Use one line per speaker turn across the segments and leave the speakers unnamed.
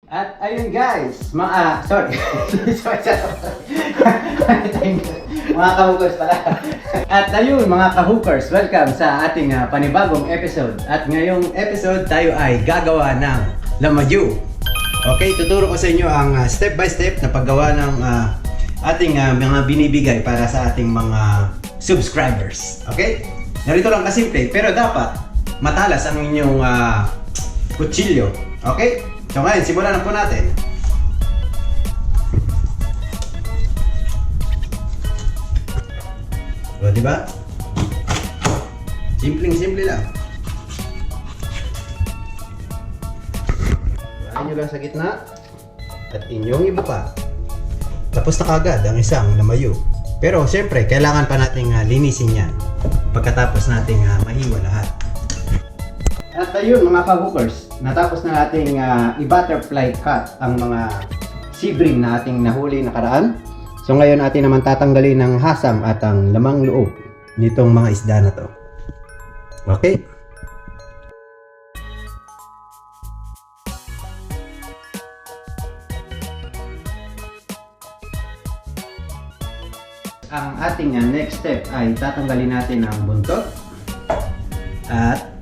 At ayun guys, sorry. Mga ka-hookers pala. At ayun mga ka-hookers, welcome sa ating panibagong episode. At ngayong episode tayo ay gagawa ng lamayu. Okay, tuturo ko sa inyo ang step by step na paggawa ng ating mga binibigay para sa ating mga subscribers. Okay? Narito lang kasimple, pero dapat matalas ang inyong kutsilyo. Okay? So ngayon, simulan na po natin. O, diba? Simpleng-simple lang. Iwanan nyo lang sa gitna. At inyong ibuka. Tapos na kagad ang isang lamayu. Pero siyempre, kailangan pa nating linisin yan. Pagkatapos nating mahiwa lahat. At ayun mga ka-hookers, natapos na nating i-butterfly cut ang mga sibling na ating nahuli nakaraan. So ngayon natin naman tatanggalin ng hasam at ang lamang loob nitong mga isda na to. Okay? Ang ating next step ay tatanggalin natin ang buntot at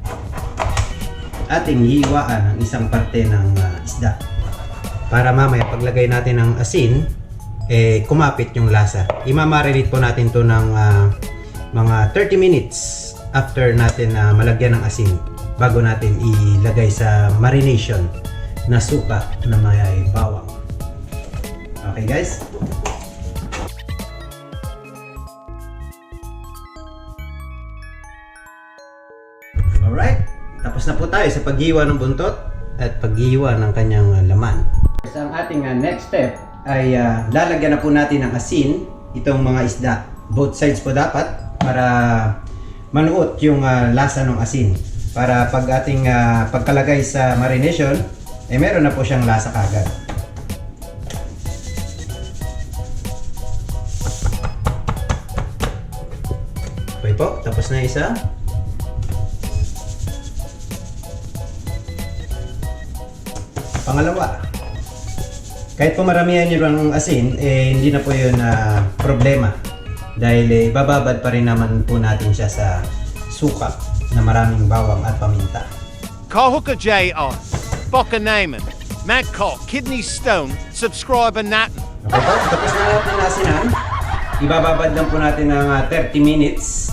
ating hiwaan ang isang parte ng isda para mamaya paglagay natin ng asin kumapit yung lasa. Imamarinate po natin to ng mga 30 minutes after natin malagyan ng asin bago natin ilagay sa marination na suka na may bawang. Okay guys? Alright? Tapos na po tayo sa paghiwa ng buntot at paghiwa ng kanyang laman. So, ang ating next step ay lalagyan na po natin ng asin itong mga isda. Both sides po dapat para manuot yung lasa ng asin. Para pag ating pagkalagay sa marination, meron na po siyang lasa kagad. Okay po, tapos na isa. Pangalawa, kahit po maramihan nyo ng asin, hindi na po yun problema. Dahil bababad pa rin naman po natin siya sa suka na maraming bawang at paminta.
Kahooker JR, Boca Naaman, Magcock, Kidney Stone, subscriber natin.
Okay po, tapos na natin asinan. Ibababad lang po natin ng 30 minutes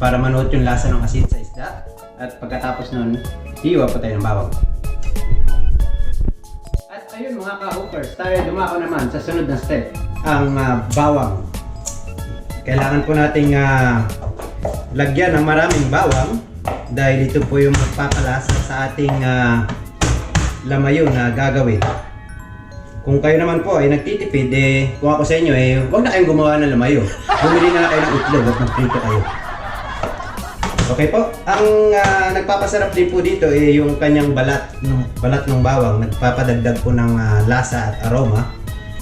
para manuot yung lasa ng asin sa isda. At pagkatapos nun, hiwa po tayo ng bawang. Ayun mga ka-hookers, tayo dumako naman sa sunod na step, ang bawang. Kailangan po nating lagyan ng maraming bawang dahil ito po yung magpapalasa sa ating lamayo na gagawin. Kung kayo naman po ay nagtitipid, kung ako sa inyo, huwag na kayong gumawa ng lamayo. Bumili na lang kayo ng itlog at magprito kayo. Okay po, ang nagpapasarap din po dito yung kanyang balat ng bawang. Nagpapadagdag po ng lasa at aroma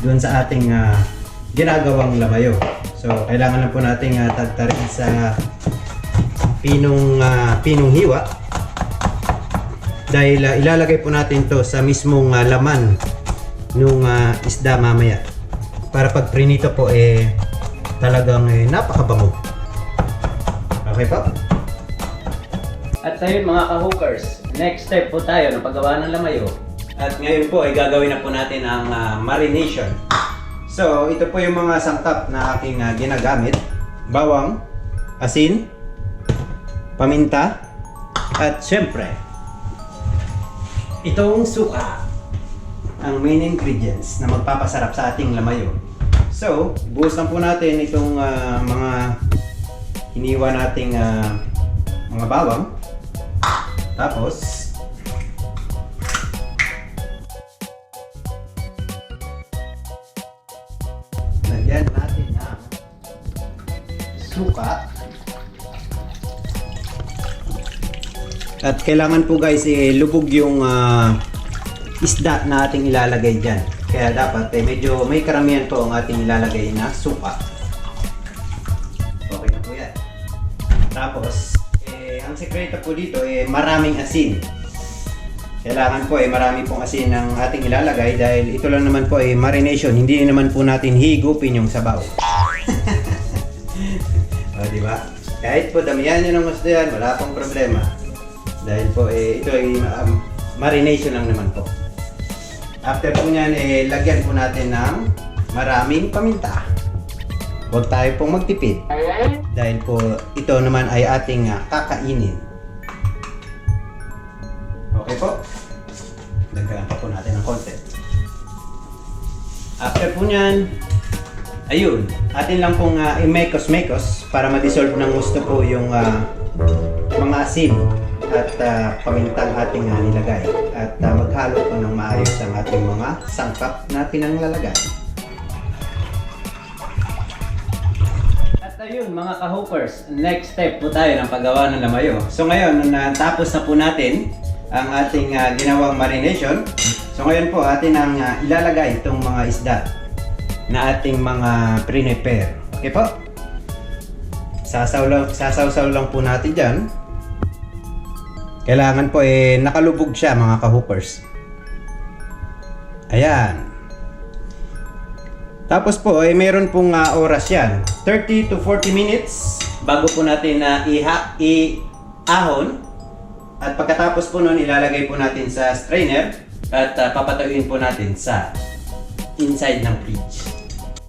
doon sa ating ginagawang lamayo. So kailangan na po nating tagtarin sa pinong hiwa dahil ilalagay po natin to sa mismong laman nung isda mamaya para pag prinito po talagang napakabango. Okay po? At ayun mga ka-hookers, next step po tayo ng paggawa ng lamayo. At ngayon po ay gagawin na po natin ang marination. So ito po yung mga sangkap na aking ginagamit. Bawang, asin, paminta, at syempre itong suka. Ang main ingredients na magpapasarap sa ating lamayo. So buhos lang po natin itong mga hiniwa nating mga bawang. Tapos lagyan natin ng suka. At kailangan po guys lubog yung isda na ating ilalagay dyan. Kaya dapat medyo may karamihan po ang ating ilalagay na suka. Okay na po yan. Tapos ang sekreto po dito maraming asin. Kailangan po ay marami pong asin ang ating ilalagay dahil ito lang naman po ay marination. Hindi naman po natin higupin yung sabaw. O, di ba? Kahit po damihan nyo ng gusto yan, wala pong problema. Dahil po ito ay marination lang naman po. After po nyan, lagyan po natin ng maraming paminta. Huwag tayo pong magtipid. Dahil po ito naman ay ating kakainin. Okay po. Dagdagan pa po natin ng konti. After po nyan, ayun, atin lang pong i-mekos-mekos para ma-dissolve ng gusto po yung mga asin at pamintang ating nilagay. At maghalo po ng maayos ang ating mga sangkap na pinanglalagay. At ayun mga ka-hookers, next step po tayo ng paggawa ng lamayo. So ngayon, natapos na po natin ang ating ginawang marination. So ngayon po, atin ang ilalagay itong mga isda na ating mga prepare. Okay po? Sasaw-saw lang po natin dyan. Kailangan po nakalubog siya mga ka-hookers. Ayan. Tapos po meron pong oras yan. 30 to 40 minutes bago po natin i-ahon. At pagkatapos po nun, ilalagay po natin sa strainer at papatuyuin po natin sa inside ng fridge.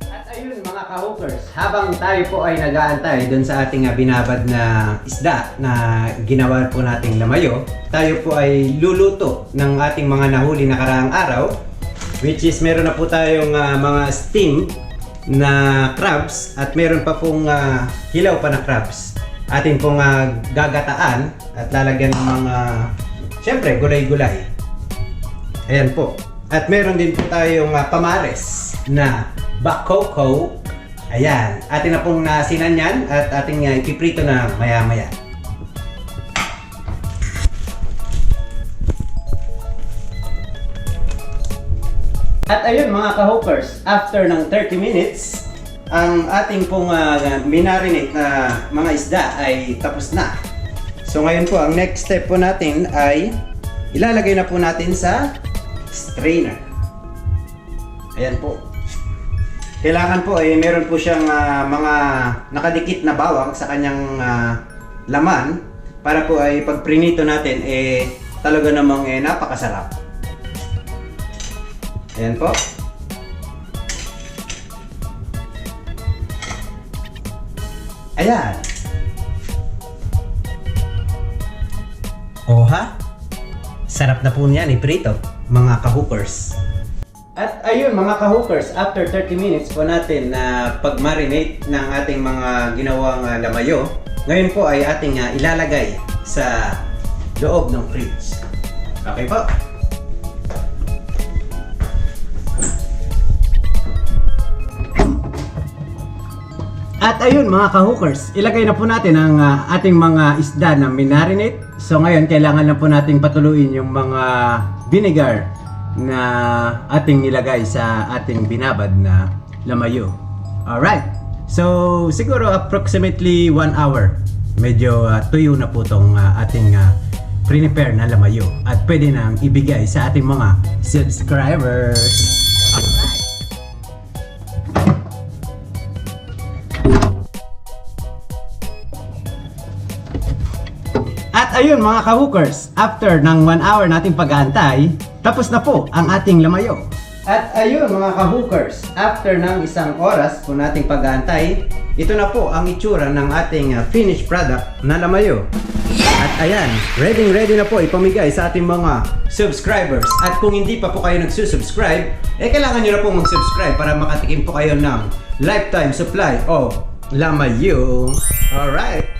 At ayun mga ka-hookers, habang tayo po ay nag-aantay dun sa ating binabad na isda na ginawa po nating lamayo, tayo po ay luluto ng ating mga nahuli na karaang araw, which is meron na po tayong mga steam na crabs at meron pa pong hilaw pa na crabs. Atin pong gagataan at lalagyan ng mga, syempre, gulay-gulay. Ayan po. At meron din po tayong pamares na bakoko. Ayan. Atin na pong nasinan yan at ating ipiprito na maya-maya. At ayun mga ka-hookers, after ng 30 minutes, ang ating pong minarinate na mga isda ay tapos na. So ngayon po, ang next step po natin ay ilalagay na po natin sa strainer. Ayan po. Kailangan po meron po siyang mga nakadikit na bawang sa kanyang laman para po ay pag prinito natin talaga namang napakasarap. Ayan po. Ayan. Oha. Sarap na po niyan iprito, mga ka-hookers. At ayun mga ka-hookers, after 30 minutes po natin na pag-marinate ng ating mga ginawang lamayo, ngayon po ay ating ilalagay sa loob ng fridge. Okay po? At ayun mga ka-hookers, ilagay na po natin ang ating mga isda na minarinate. So ngayon, kailangan lang po nating patuluin yung mga vinegar na ating nilagay sa ating binabad na lamayo. Alright, so siguro approximately 1 hour. Medyo tuyo na po itong ating prepare na lamayo. At pwede nang ibigay sa ating mga subscribers. Alright. At ayun mga ka-hookers, after ng 1 hour nating pag-aantay, tapos na po ang ating lamayo. At ayun mga ka-hookers, after ng 1 oras po nating pag-aantay, ito na po ang itsura ng ating finished product na lamayo. At ayan, ready na po ipamigay sa ating mga subscribers. At kung hindi pa po kayo nagsusubscribe, kailangan nyo na po mag-subscribe para makatikim po kayo ng lifetime supply of lamayo. Alright!